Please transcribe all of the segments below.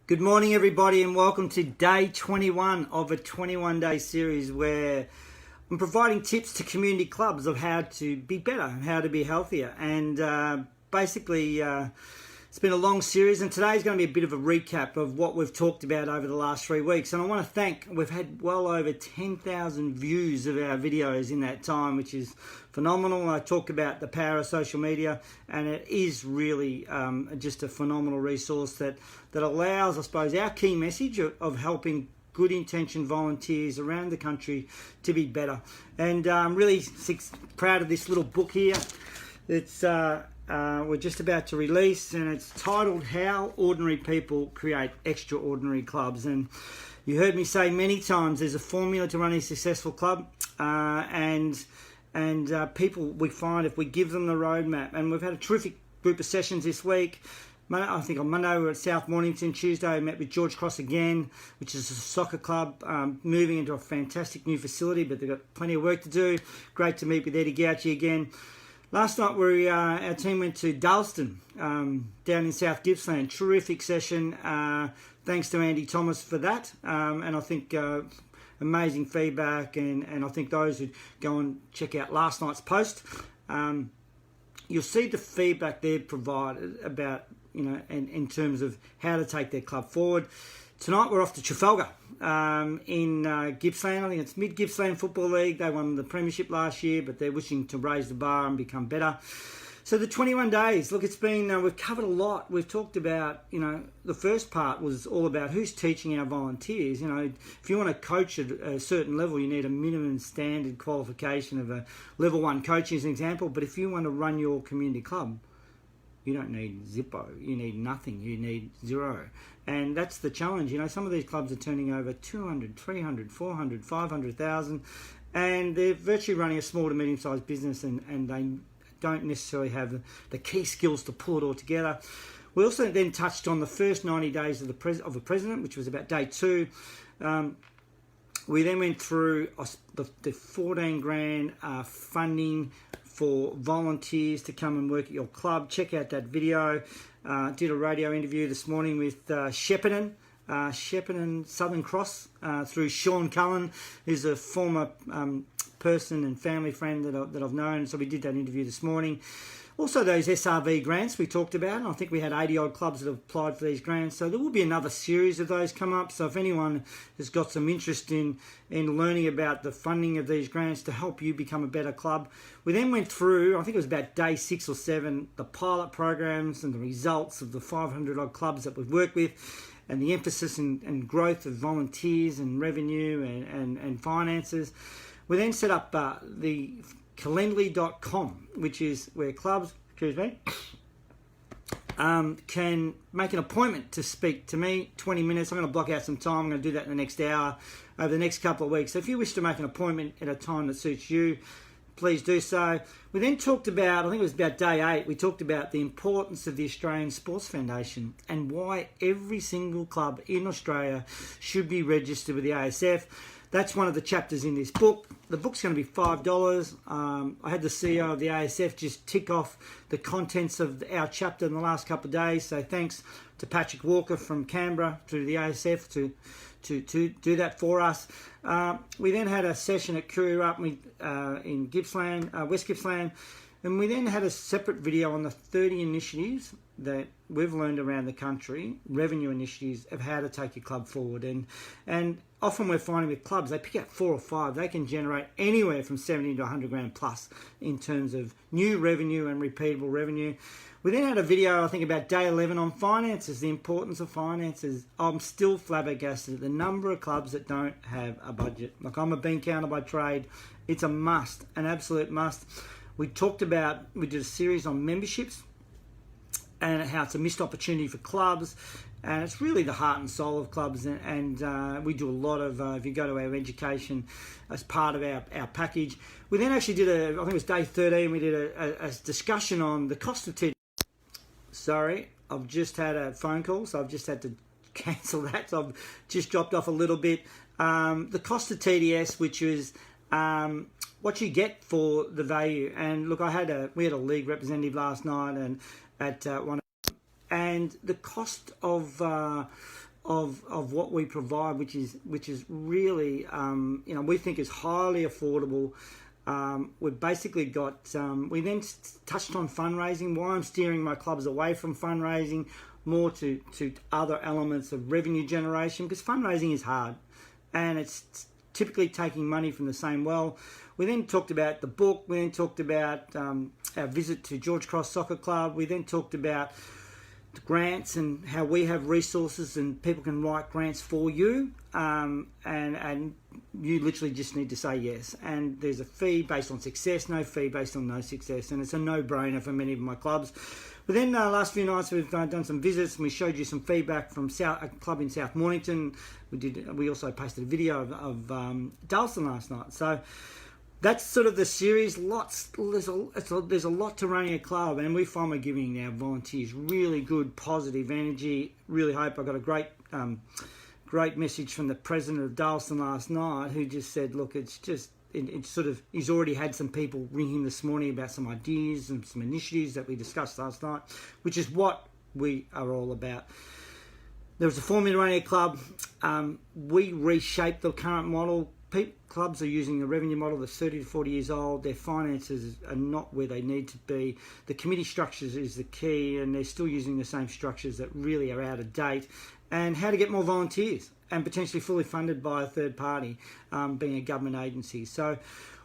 Good morning, everybody, and welcome to day 21 of a 21-day series where I'm providing tips to community clubs of how to be better, how to be healthier. And basically, it's been a long series, and today's going to be a bit of a recap of what we've talked about over the last 3 weeks. And I want to thank, we've had well over 10,000 views of our videos in that time, which is phenomenal. I talked about the power of social media, and it is really just a phenomenal resource that allows, I suppose, our key message of helping good intention volunteers around the country to be better. And I'm really proud of this little book here. It's we're just about to release, and it's titled How Ordinary People Create Extraordinary Clubs. And you heard me say many times there's a formula to running a successful club, and people, we find if we give them the roadmap, and we've had a terrific group of sessions this week. I think on Monday we were at South Mornington. Tuesday I met with George Cross again, which is a soccer club moving into a fantastic new facility, but they've got plenty of work to do. Great to meet with Eddie Gauci again. Last night our team went to Dalston down in South Gippsland. Terrific session. Thanks to Andy Thomas for that. And I think amazing feedback. And I think those who go and check out last night's post, you'll see the feedback they've provided about, in terms of how to take their club forward. Tonight we're off to Trafalgar in Gippsland. I think it's Mid Gippsland Football League. They won the premiership last year, but they're wishing to raise the bar and become better. So the 21 days, look, it's been, we've covered a lot. We've talked about, the first part was all about who's teaching our volunteers. If you want to coach at a certain level, you need a minimum standard qualification of a level 1 coaching as an example. But if you want to run your community club, you don't need Zippo. You need nothing. You need zero. And that's the challenge. Some of these clubs are turning over 200, 300, 400, 500,000, and they're virtually running a small to medium-sized business, and they don't necessarily have the key skills to pull it all together. We also then touched on the first 90 days of the president, which was about day 2. We then went through the 14 grand funding for volunteers to come and work at your club. Check out that video. Did a radio interview this morning with Shepparton Southern Cross through Sean Cullen, who's a former person and family friend that I've known. So we did that interview this morning. Also, those SRV grants we talked about, and I think we had 80 odd clubs that have applied for these grants. So there will be another series of those come up. So if anyone has got some interest in learning about the funding of these grants to help you become a better club. We then went through, I think it was about day 6 or 7, the pilot programs and the results of the 500 odd clubs that we've worked with, and the emphasis and growth of volunteers and revenue and finances. We then set up the Calendly.com, which is where clubs, can make an appointment to speak to me, 20 minutes. I'm going to block out some time. I'm going to do that in the next hour, over the next couple of weeks. So if you wish to make an appointment at a time that suits you, please do so. We then talked about, I think it was about day 8, we talked about the importance of the Australian Sports Foundation and why every single club in Australia should be registered with the ASF. That's one of the chapters in this book. The book's going to be $5. I had the CEO of the ASF just tick off the contents of our chapter in the last couple of days. So thanks to Patrick Walker from Canberra to the ASF to do that for us. We then had a session at Cooroorup in Gippsland, West Gippsland. And we then had a separate video on the 30 initiatives that we've learned around the country, revenue initiatives of how to take your club forward. And often we're finding with clubs, they pick out 4 or 5. They can generate anywhere from 70 to 100 grand plus in terms of new revenue and repeatable revenue. We then had a video, I think, about day 11 on finances, the importance of finances. I'm still flabbergasted at the number of clubs that don't have a budget. Like, I'm a bean counter by trade. It's a must, an absolute must. We did a series on memberships and how it's a missed opportunity for clubs, and it's really the heart and soul of clubs, and we do a lot of, if you go to our education as part of our package. We then actually did I think it was day 13, we did a discussion on the cost of TDS. Sorry, I've just had a phone call, so I've just had to cancel that, so I've just dropped off a little bit. The cost of TDS, which is what you get for the value. And look, we had a league representative last night, and at one, and the cost of of what we provide, which is really we think is highly affordable. We've basically got. We then touched on fundraising. Why I'm steering my clubs away from fundraising, more to other elements of revenue generation, because fundraising is hard, and it's typically taking money from the same well. We then talked about the book. We then talked about our visit to George Cross Soccer Club. We then talked about the grants and how we have resources and people can write grants for you, and you literally just need to say yes. And there's a fee based on success, no fee based on no success, and it's a no-brainer for many of my clubs. But then last few nights we've done some visits, and we showed you some feedback from a club in South Mornington. We also posted a video of Dalston last night. So that's sort of the series. There's a lot to running a club, and we find we're giving our volunteers really good, positive energy. Really hope I got a great message from the president of Dalston last night, who just said, "Look, he's already had some people ring him this morning about some ideas and some initiatives that we discussed last night, which is what we are all about." There was a formula running a club. We reshaped the current model. Clubs are using the revenue model that's 30 to 40 years old. Their finances are not where they need to be. The committee structures is the key, and they're still using the same structures that really are out of date. And how to get more volunteers and potentially fully funded by a third party, being a government agency. So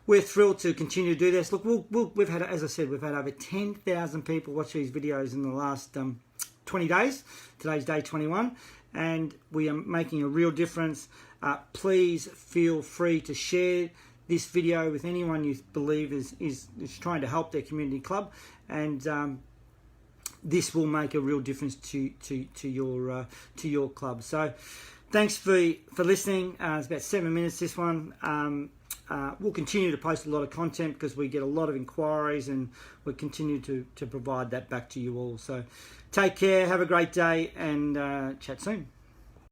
we're thrilled to continue to do this. Look, we've had, as I said, we've had over 10,000 people watch these videos in the last 20 days. Today's day 21, and we are making a real difference. Please feel free to share this video with anyone you believe is trying to help their community club, and this will make a real difference to your club. So thanks for listening. It's about 7 minutes, this one. We'll continue to post a lot of content because we get a lot of inquiries, and we'll continue to provide that back to you all. So take care, have a great day, and chat soon.